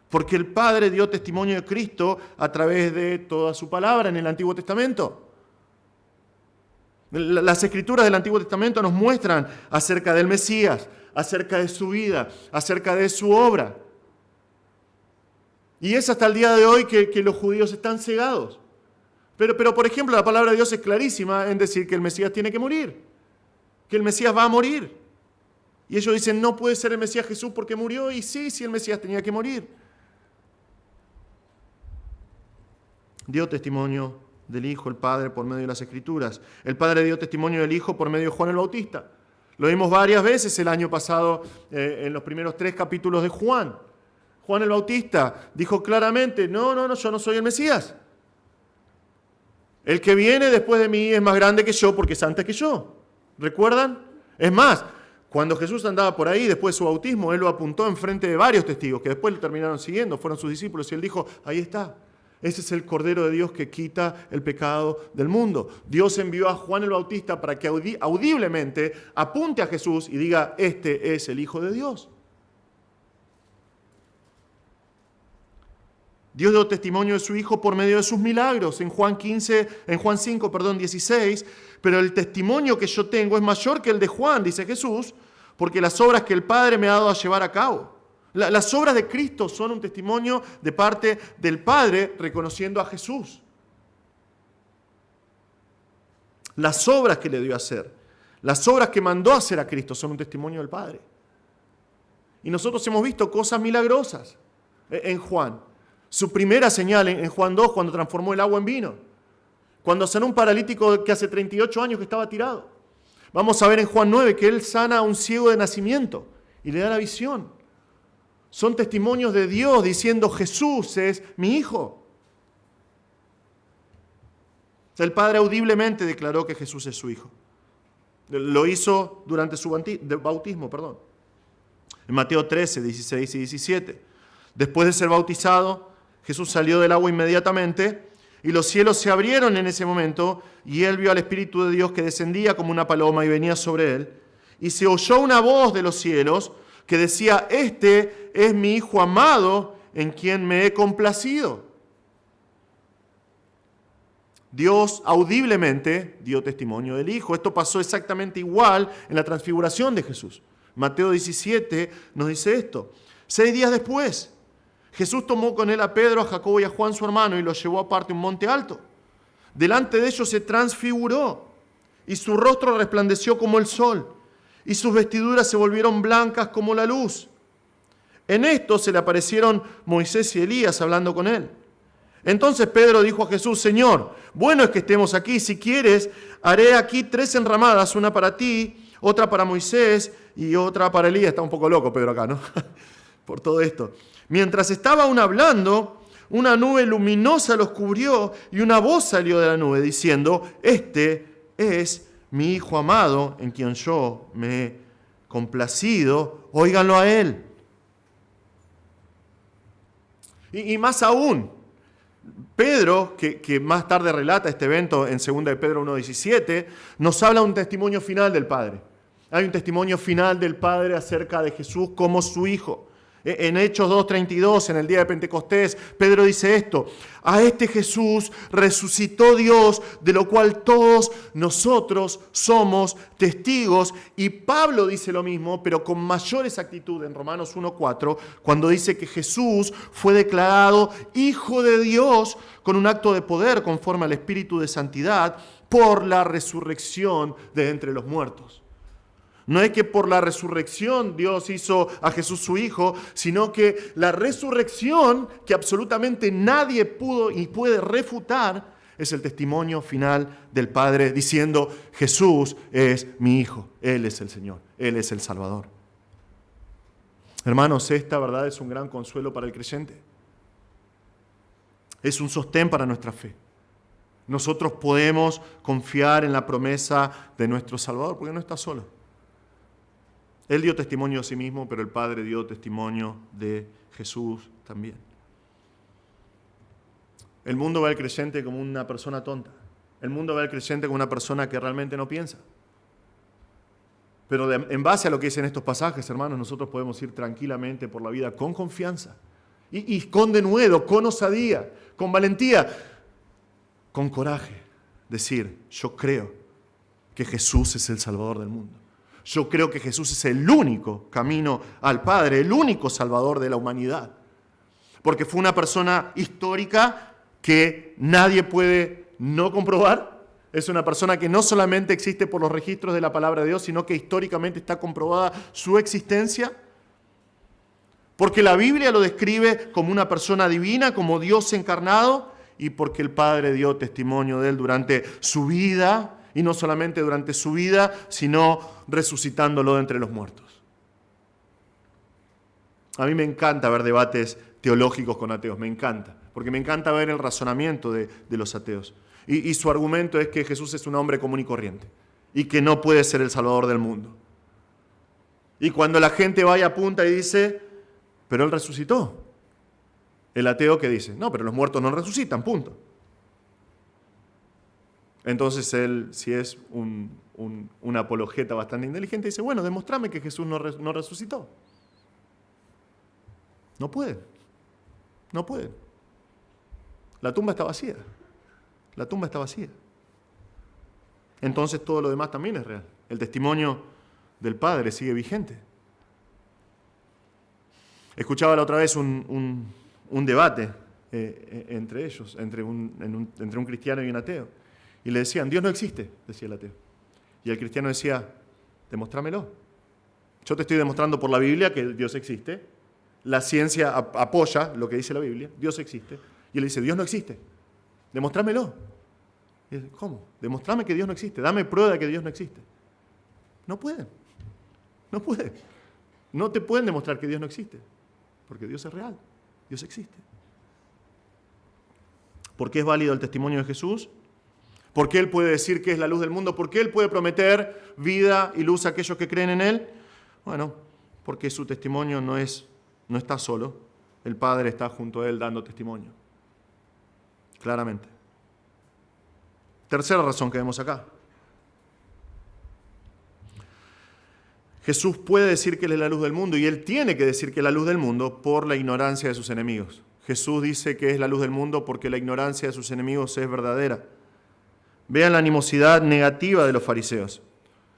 Porque el Padre dio testimonio de Cristo a través de toda su palabra en el Antiguo Testamento. Las Escrituras del Antiguo Testamento nos muestran acerca del Mesías, acerca de su vida, acerca de su obra. Y es hasta el día de hoy que los judíos están cegados. Pero, por ejemplo, la palabra de Dios es clarísima en decir que el Mesías tiene que morir, que el Mesías va a morir. Y ellos dicen, no puede ser el Mesías Jesús porque murió, y sí, el Mesías tenía que morir. Dio testimonio del Hijo, el Padre, por medio de las Escrituras. El Padre dio testimonio del Hijo por medio de Juan el Bautista. Lo vimos varias veces el año pasado en los primeros 3 capítulos de Juan. Juan el Bautista dijo claramente, no, yo no soy el Mesías. El que viene después de mí es más grande que yo porque es antes que yo. ¿Recuerdan? Es más, cuando Jesús andaba por ahí después de su bautismo, Él lo apuntó enfrente de varios testigos que después lo terminaron siguiendo, fueron sus discípulos, y Él dijo, ahí está. Ese es el Cordero de Dios que quita el pecado del mundo. Dios envió a Juan el Bautista para que audiblemente apunte a Jesús y diga, este es el Hijo de Dios. Dios dio testimonio de su Hijo por medio de sus milagros. En Juan 5, 16, pero el testimonio que yo tengo es mayor que el de Juan, dice Jesús, porque las obras que el Padre me ha dado a llevar a cabo. Las obras de Cristo son un testimonio de parte del Padre reconociendo a Jesús. Las obras que le dio a hacer, las obras que mandó a hacer a Cristo son un testimonio del Padre. Y nosotros hemos visto cosas milagrosas en Juan. Su primera señal en Juan 2, cuando transformó el agua en vino. Cuando sanó un paralítico que hace 38 años que estaba tirado. Vamos a ver en Juan 9 que Él sana a un ciego de nacimiento y le da la visión. Son testimonios de Dios diciendo: Jesús es mi Hijo. El Padre audiblemente declaró que Jesús es su Hijo. Lo hizo durante su bautismo. En Mateo 13, 16 y 17. Después de ser bautizado, Jesús salió del agua inmediatamente y los cielos se abrieron en ese momento y Él vio al Espíritu de Dios que descendía como una paloma y venía sobre Él. Y se oyó una voz de los cielos que decía: Este es mi Hijo amado en quien me he complacido. Dios audiblemente dio testimonio del Hijo. Esto pasó exactamente igual en la transfiguración de Jesús. Mateo 17 nos dice esto: 6 días después, Jesús tomó con Él a Pedro, a Jacobo y a Juan su hermano y los llevó aparte a un monte alto. Delante de ellos se transfiguró y su rostro resplandeció como el sol y sus vestiduras se volvieron blancas como la luz. En esto se le aparecieron Moisés y Elías hablando con Él. Entonces Pedro dijo a Jesús: Señor, bueno es que estemos aquí. Si quieres, haré aquí 3 enramadas, una para ti, otra para Moisés y otra para Elías. Está un poco loco Pedro acá, ¿no? Por todo esto. Mientras estaba aún hablando, una nube luminosa los cubrió y una voz salió de la nube diciendo: Este es mi Hijo amado en quien yo me he complacido, óiganlo a Él. Y más aún, Pedro, que más tarde relata este evento en 2 de Pedro 1:17, nos habla un testimonio final del Padre. Hay un testimonio final del Padre acerca de Jesús como su Hijo. En Hechos 2:32, en el día de Pentecostés, Pedro dice esto: a este Jesús resucitó Dios, de lo cual todos nosotros somos testigos. Y Pablo dice lo mismo, pero con mayor exactitud en Romanos 1:4, cuando dice que Jesús fue declarado Hijo de Dios con un acto de poder conforme al Espíritu de Santidad por la resurrección de entre los muertos. No es que por la resurrección Dios hizo a Jesús su Hijo, sino que la resurrección que absolutamente nadie pudo y puede refutar es el testimonio final del Padre diciendo: Jesús es mi Hijo, Él es el Señor, Él es el Salvador. Hermanos, esta verdad es un gran consuelo para el creyente. Es un sostén para nuestra fe. Nosotros podemos confiar en la promesa de nuestro Salvador porque no está solo. Él dio testimonio de sí mismo, pero el Padre dio testimonio de Jesús también. El mundo ve al creyente como una persona tonta. El mundo ve al creyente como una persona que realmente no piensa. Pero en base a lo que dicen estos pasajes, hermanos, nosotros podemos ir tranquilamente por la vida con confianza. Y con denuedo, con osadía, con valentía, con coraje. Decir: yo creo que Jesús es el Salvador del mundo. Yo creo que Jesús es el único camino al Padre, el único Salvador de la humanidad. Porque fue una persona histórica que nadie puede no comprobar. Es una persona que no solamente existe por los registros de la palabra de Dios, sino que históricamente está comprobada su existencia. Porque la Biblia lo describe como una persona divina, como Dios encarnado, y porque el Padre dio testimonio de Él durante su vida. Y no solamente durante su vida, sino resucitándolo de entre los muertos. A mí me encanta ver debates teológicos con ateos, me encanta, porque me encanta ver el razonamiento de los ateos. Y su argumento es que Jesús es un hombre común y corriente y que no puede ser el Salvador del mundo. Y cuando la gente va y apunta y dice: pero Él resucitó. El ateo que dice: no, pero los muertos no resucitan, punto. Entonces él, si es un apologeta bastante inteligente, dice: bueno, demostrame que Jesús no resucitó. No puede. No puede. La tumba está vacía. La tumba está vacía. Entonces todo lo demás también es real. El testimonio del Padre sigue vigente. Escuchaba la otra vez un debate entre ellos, entre un cristiano y un ateo. Y le decían: Dios no existe, decía el ateo. Y el cristiano decía: demostrámelo. Yo te estoy demostrando por la Biblia que Dios existe. La ciencia apoya lo que dice la Biblia. Dios existe. Y él dice, Dios no existe. Demostrámelo. Y dice, ¿cómo? Demostrame que Dios no existe. Dame prueba de que Dios no existe. No pueden. No pueden. No te pueden demostrar que Dios no existe. Porque Dios es real. Dios existe. ¿Por qué es válido el testimonio de Jesús? ¿Por qué Él puede decir que es la luz del mundo? ¿Por qué Él puede prometer vida y luz a aquellos que creen en Él? Bueno, porque su testimonio no está solo. El Padre está junto a Él dando testimonio. Claramente. Tercera razón que vemos acá. Jesús puede decir que Él es la luz del mundo y Él tiene que decir que es la luz del mundo por la ignorancia de sus enemigos. Jesús dice que es la luz del mundo porque la ignorancia de sus enemigos es verdadera. Vean la animosidad negativa de los fariseos.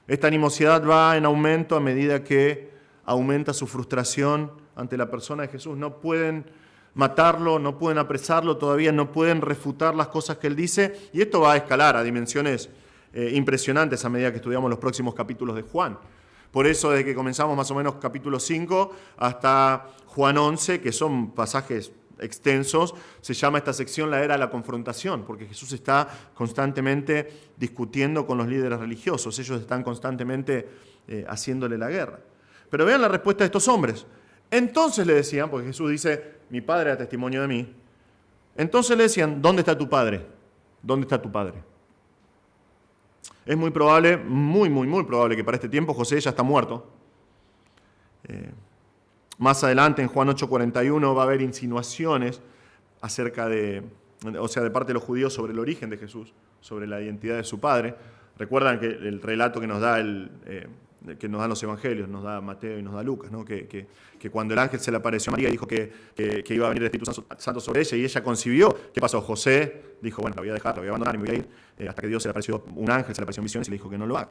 Esta animosidad va en aumento a medida que aumenta su frustración ante la persona de Jesús. No pueden matarlo, no pueden apresarlo todavía, no pueden refutar las cosas que Él dice. Y esto va a escalar a dimensiones impresionantes a medida que estudiamos los próximos capítulos de Juan. Por eso, desde que comenzamos más o menos capítulo 5 hasta Juan 11, que son pasajes extensos, se llama esta sección la era de la confrontación, porque Jesús está constantemente discutiendo con los líderes religiosos, ellos están constantemente haciéndole la guerra. Pero vean la respuesta de estos hombres. Entonces le decían, porque Jesús dice, mi Padre da testimonio de mí, entonces le decían, ¿dónde está tu Padre? ¿Dónde está tu Padre? Es muy probable, muy probable que para este tiempo José ya está muerto. Más adelante, en Juan 8:41, va a haber insinuaciones acerca de parte de los judíos sobre el origen de Jesús, sobre la identidad de su padre. Recuerdan que el relato que nos dan los evangelios, nos da Mateo y nos da Lucas, ¿no? Que cuando el ángel se le apareció a María, dijo que iba a venir el Espíritu Santo sobre ella y ella concibió. ¿Qué pasó? José dijo, bueno, la voy a dejar, la voy a abandonar y me voy a ir, hasta que Dios se le apareció, un ángel se le apareció en visiones y le dijo que no lo haga.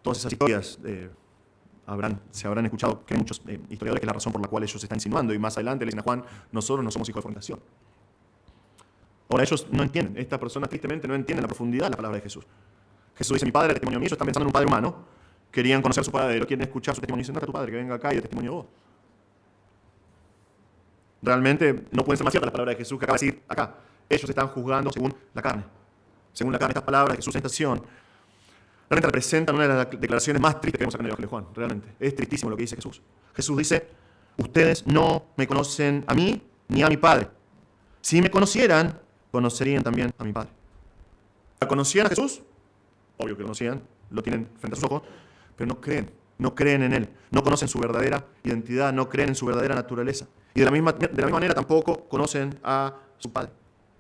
Todas esas historias se habrán escuchado, que hay muchos historiadores, que es la razón por la cual ellos se están insinuando, y más adelante le dicen a Juan, nosotros no somos hijos de fornicación. Ahora ellos no entienden, estas personas tristemente no entienden la profundidad de la palabra de Jesús. Jesús dice, mi Padre, el testimonio mío, ellos están pensando en un Padre humano, querían conocer a su Padre, quieren escuchar su testimonio, dicen, no está tu Padre, que venga acá y dé testimonio vos. Realmente no pueden ser más ciertas las palabras de Jesús que acaba de decir acá. Ellos están juzgando según la carne. Según la carne, estas palabras de Jesús en esta estación realmente representan una de las declaraciones más tristes que vemos acá en el Evangelio de Juan. Realmente. Es tristísimo lo que dice Jesús. Jesús dice, ustedes no me conocen a mí ni a mi Padre. Si me conocieran, conocerían también a mi Padre. ¿Conocían a Jesús? Obvio que lo conocían, lo tienen frente a sus ojos, pero no creen en Él. No conocen su verdadera identidad, no creen en su verdadera naturaleza. Y de la misma manera tampoco conocen a su Padre.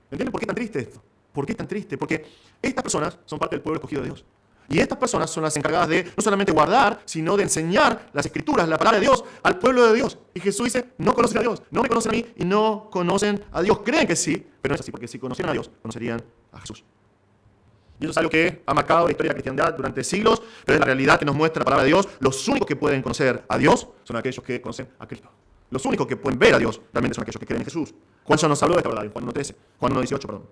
¿Entienden por qué es tan triste esto? ¿Por qué es tan triste? Porque estas personas son parte del pueblo escogido de Dios. Y estas personas son las encargadas de no solamente guardar, sino de enseñar las Escrituras, la palabra de Dios, al pueblo de Dios. Y Jesús dice, no conocen a Dios, no me conocen a mí y no conocen a Dios. Creen que sí, pero no es así, porque si conocieran a Dios, conocerían a Jesús. Y eso es algo que ha marcado la historia de la cristiandad durante siglos, pero es la realidad que nos muestra la palabra de Dios. Los únicos que pueden conocer a Dios son aquellos que conocen a Cristo. Los únicos que pueden ver a Dios realmente son aquellos que creen en Jesús. Juan ya nos habló de esta verdad, en Juan 1:13, Juan 1:18, perdón.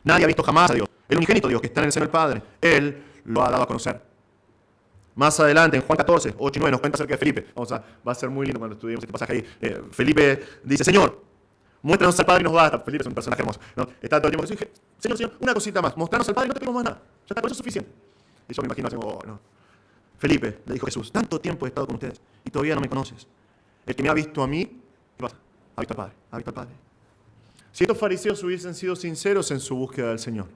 Nadie ha visto jamás a Dios. El unigénito Dios que está en el seno del Padre, Él lo ha dado a conocer. Más adelante, en Juan 14, 8 y 9, nos cuenta acerca de Felipe. Va a ser muy lindo cuando estudiemos este pasaje ahí. Felipe dice, Señor, muéstranos al Padre y nos basta. Felipe es un personaje hermoso, ¿no? Está todo el tiempo diciendo, Señor, una cosita más, mostrarnos al Padre y no te pedimos más nada. Ya está, con eso es suficiente. Y yo me imagino así, no. Felipe, le dijo Jesús, tanto tiempo he estado con ustedes y todavía no me conoces. El que me ha visto a mí, ¿qué pasa? Ha visto al Padre, ha visto al Padre. Si estos fariseos hubiesen sido sinceros en su búsqueda del Señor,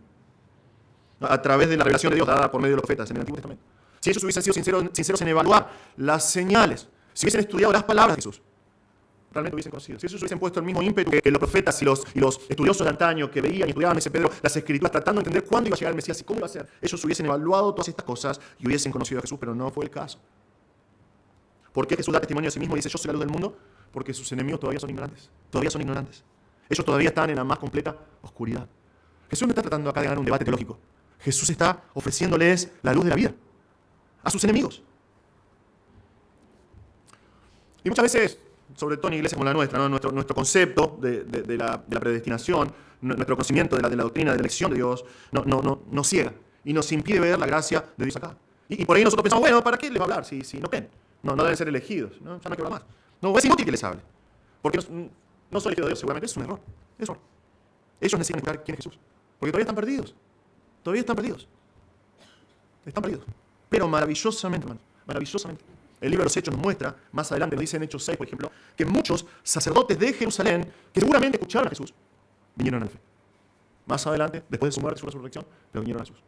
a través de la revelación de Dios dada por medio de los profetas en el Antiguo Testamento, si ellos hubiesen sido sinceros en evaluar las señales, si hubiesen estudiado las palabras de Jesús, realmente hubiesen conocido. Si ellos hubiesen puesto el mismo ímpetu que los profetas y los estudiosos de antaño que veían y estudiaban ese Pedro, las Escrituras, tratando de entender cuándo iba a llegar el Mesías y cómo iba a ser, ellos hubiesen evaluado todas estas cosas y hubiesen conocido a Jesús, pero no fue el caso. ¿Por qué Jesús da testimonio de sí mismo y dice, yo soy la luz del mundo? Porque sus enemigos todavía son ignorantes. Todavía son ignorantes. Ellos todavía están en la más completa oscuridad. Jesús no está tratando acá de ganar un debate teológico. Jesús está ofreciéndoles la luz de la vida a sus enemigos. Y muchas veces, sobre todo en iglesias como la nuestra, ¿no? nuestro concepto de la predestinación, nuestro conocimiento de la doctrina de la elección de Dios, nos ciega y nos impide ver la gracia de Dios acá. Y por ahí nosotros pensamos, bueno, ¿para qué les va a hablar si no creen? no deben ser elegidos, ¿no? Ya no hay que hablar más. No, es inútil que les hable, porque no son elegidos de Dios, seguramente es un error. Es un error. Ellos necesitan explicar quién es Jesús, porque todavía están perdidos. Todavía están perdidos. Están perdidos. Pero maravillosamente, hermano, maravillosamente. El libro de los Hechos nos muestra, más adelante nos dice en Hechos 6, por ejemplo, que muchos sacerdotes de Jerusalén, que seguramente escucharon a Jesús, vinieron a la fe. Más adelante, después de su muerte y su resurrección, pero vinieron a Jesús.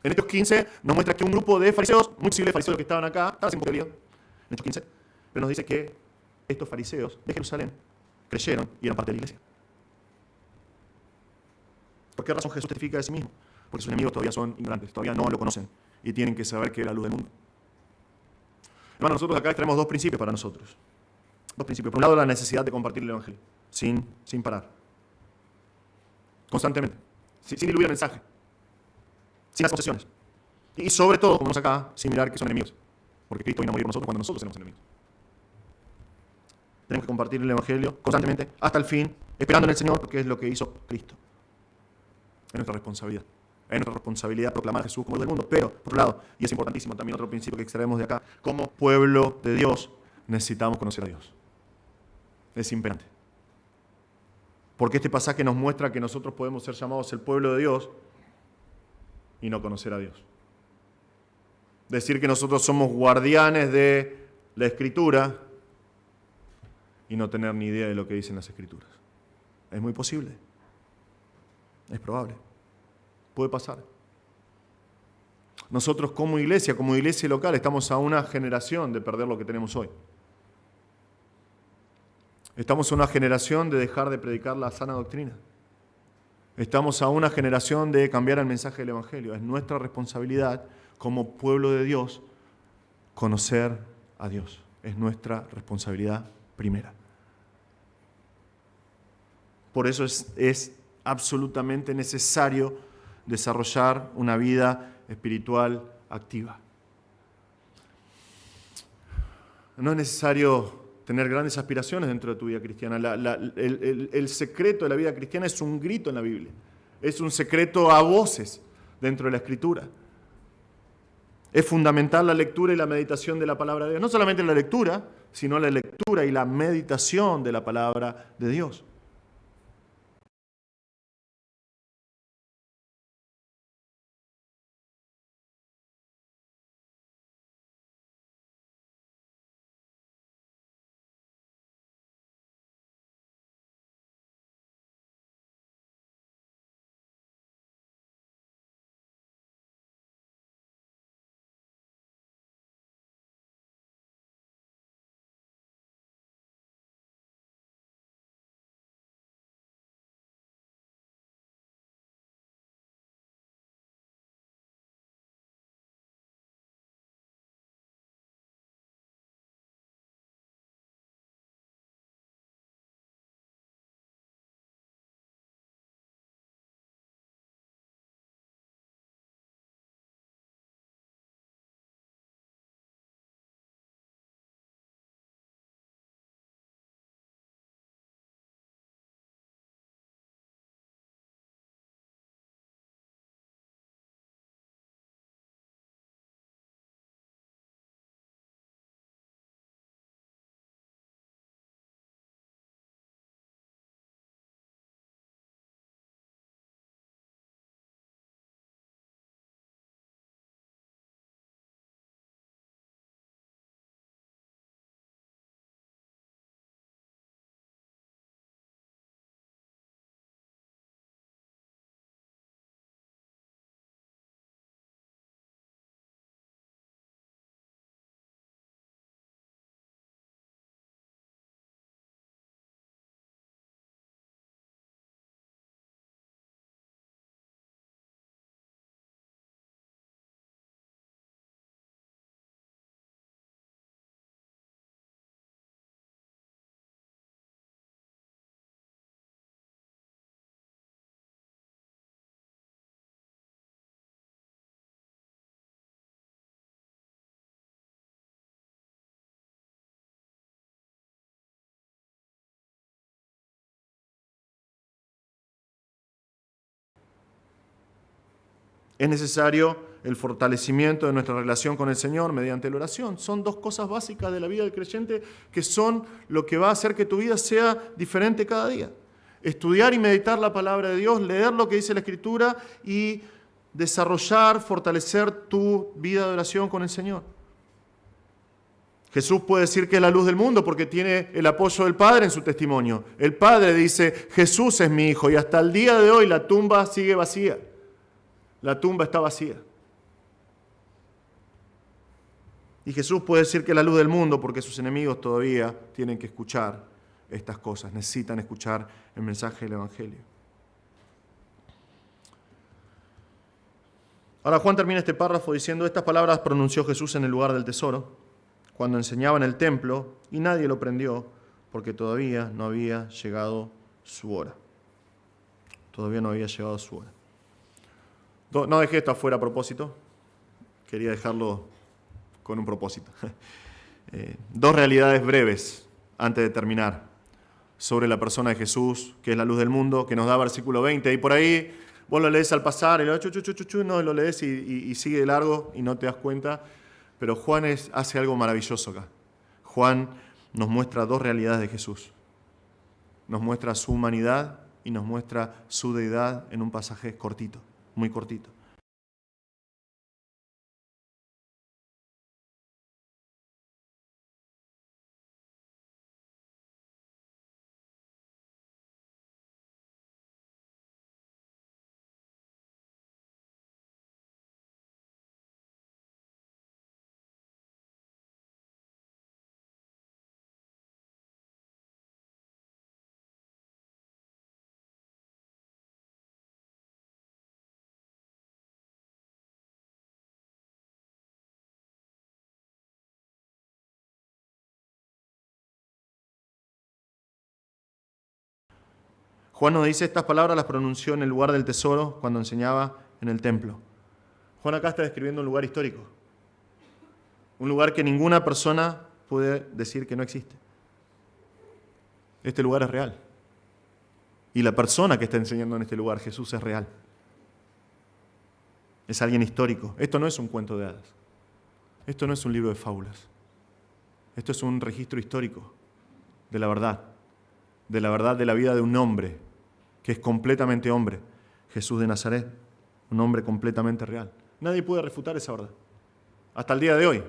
En Hechos 15 nos muestra que un grupo de fariseos, muy posibles fariseos que estaban acá, estaban haciendo un poco de lío, en Hechos 15, pero nos dice que estos fariseos de Jerusalén creyeron y eran parte de la iglesia. ¿Por qué razón Jesús testifica de sí mismo? Porque sus enemigos todavía son ignorantes, todavía no lo conocen y tienen que saber que es la luz del mundo. Hermanos, nosotros acá traemos dos principios para nosotros. Dos principios. Por un lado, la necesidad de compartir el Evangelio, sin parar. Constantemente. Sin diluir el mensaje. Sin las concesiones. Y sobre todo, como vemos acá, sin mirar que son enemigos. Porque Cristo vino a morir por nosotros cuando nosotros éramos enemigos. Tenemos que compartir el Evangelio constantemente, hasta el fin, esperando en el Señor, porque es lo que hizo Cristo. Es nuestra responsabilidad. Es nuestra responsabilidad proclamar a Jesús como el del mundo. Pero, por un lado, y es importantísimo también otro principio que extraemos de acá, como pueblo de Dios necesitamos conocer a Dios. Es imperante. Porque este pasaje nos muestra que nosotros podemos ser llamados el pueblo de Dios y no conocer a Dios. Decir que nosotros somos guardianes de la Escritura y no tener ni idea de lo que dicen las Escrituras. Es muy posible. Es probable. Puede pasar. Nosotros como iglesia local, estamos a una generación de perder lo que tenemos hoy. Estamos a una generación de dejar de predicar la sana doctrina. Estamos a una generación de cambiar el mensaje del Evangelio. Es nuestra responsabilidad como pueblo de Dios conocer a Dios. Es nuestra responsabilidad primera. Por eso es absolutamente necesario desarrollar una vida espiritual activa. No es necesario tener grandes aspiraciones dentro de tu vida cristiana. El secreto de la vida cristiana es un grito en la Biblia. Es un secreto a voces dentro de la Escritura. Es fundamental la lectura y la meditación de la palabra de Dios. No solamente la lectura, sino la lectura y la meditación de la palabra de Dios. Es necesario el fortalecimiento de nuestra relación con el Señor mediante la oración. Son dos cosas básicas de la vida del creyente que son lo que va a hacer que tu vida sea diferente cada día. Estudiar y meditar la palabra de Dios, leer lo que dice la Escritura y desarrollar, fortalecer tu vida de oración con el Señor. Jesús puede decir que es la luz del mundo porque tiene el apoyo del Padre en su testimonio. El Padre dice, Jesús es mi Hijo, y hasta el día de hoy la tumba sigue vacía. La tumba está vacía. Y Jesús puede decir que es la luz del mundo porque sus enemigos todavía tienen que escuchar estas cosas, necesitan escuchar el mensaje del Evangelio. Ahora Juan termina este párrafo diciendo, estas palabras pronunció Jesús en el lugar del tesoro, cuando enseñaba en el templo, y nadie lo prendió, porque todavía no había llegado su hora. Todavía no había llegado su hora. No dejé esto afuera a propósito, quería dejarlo con un propósito. Dos realidades breves, antes de terminar, sobre la persona de Jesús, que es la luz del mundo, que nos da versículo 20, y por ahí vos lo lees al pasar, y lo lees y sigue de largo, y no te das cuenta. Pero Juan hace algo maravilloso acá. Juan nos muestra dos realidades de Jesús. Nos muestra su humanidad y nos muestra su deidad en un pasaje cortito, muy cortito. Juan nos dice, estas palabras las pronunció en el lugar del tesoro cuando enseñaba en el templo. Juan acá está describiendo un lugar histórico. Un lugar que ninguna persona puede decir que no existe. Este lugar es real. Y la persona que está enseñando en este lugar, Jesús, es real. Es alguien histórico. Esto no es un cuento de hadas. Esto no es un libro de fábulas. Esto es un registro histórico de la verdad de la vida de un hombre que es completamente hombre, Jesús de Nazaret, un hombre completamente real. Nadie puede refutar esa verdad. Hasta el día de hoy,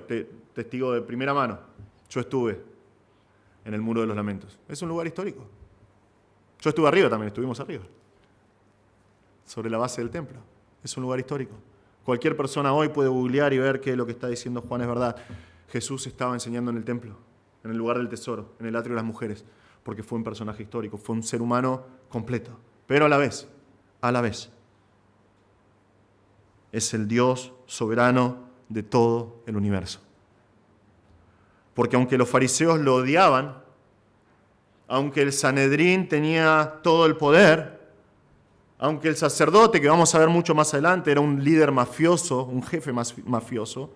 testigo de primera mano, yo estuve en el Muro de los Lamentos. Es un lugar histórico. Yo estuve arriba también, estuvimos arriba, sobre la base del templo. Es un lugar histórico. Cualquier persona hoy puede googlear y ver que lo que está diciendo Juan es verdad. Jesús estaba enseñando en el templo, en el lugar del tesoro, en el atrio de las mujeres, porque fue un personaje histórico, fue un ser humano completo. Pero a la vez, es el Dios soberano de todo el universo. Porque aunque los fariseos lo odiaban, aunque el Sanedrín tenía todo el poder, aunque el sacerdote, que vamos a ver mucho más adelante, era un líder mafioso, un jefe mafioso,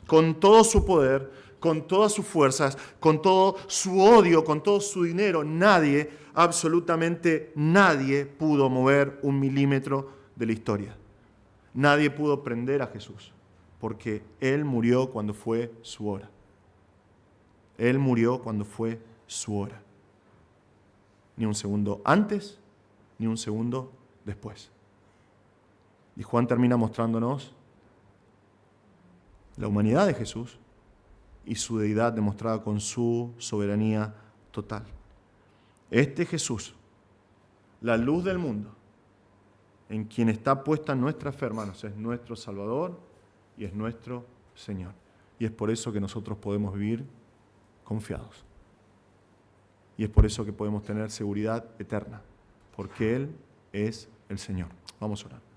con todo su poder, con todas sus fuerzas, con todo su odio, con todo su dinero, nadie, absolutamente nadie pudo mover un milímetro de la historia. Nadie pudo prender a Jesús, porque Él murió cuando fue su hora. Él murió cuando fue su hora. Ni un segundo antes, ni un segundo después. Y Juan termina mostrándonos la humanidad de Jesús y su deidad demostrada con su soberanía total. Este Jesús, la luz del mundo, en quien está puesta nuestra fe, hermanos, es nuestro Salvador y es nuestro Señor. Y es por eso que nosotros podemos vivir confiados. Y es por eso que podemos tener seguridad eterna, porque Él es el Señor. Vamos a orar.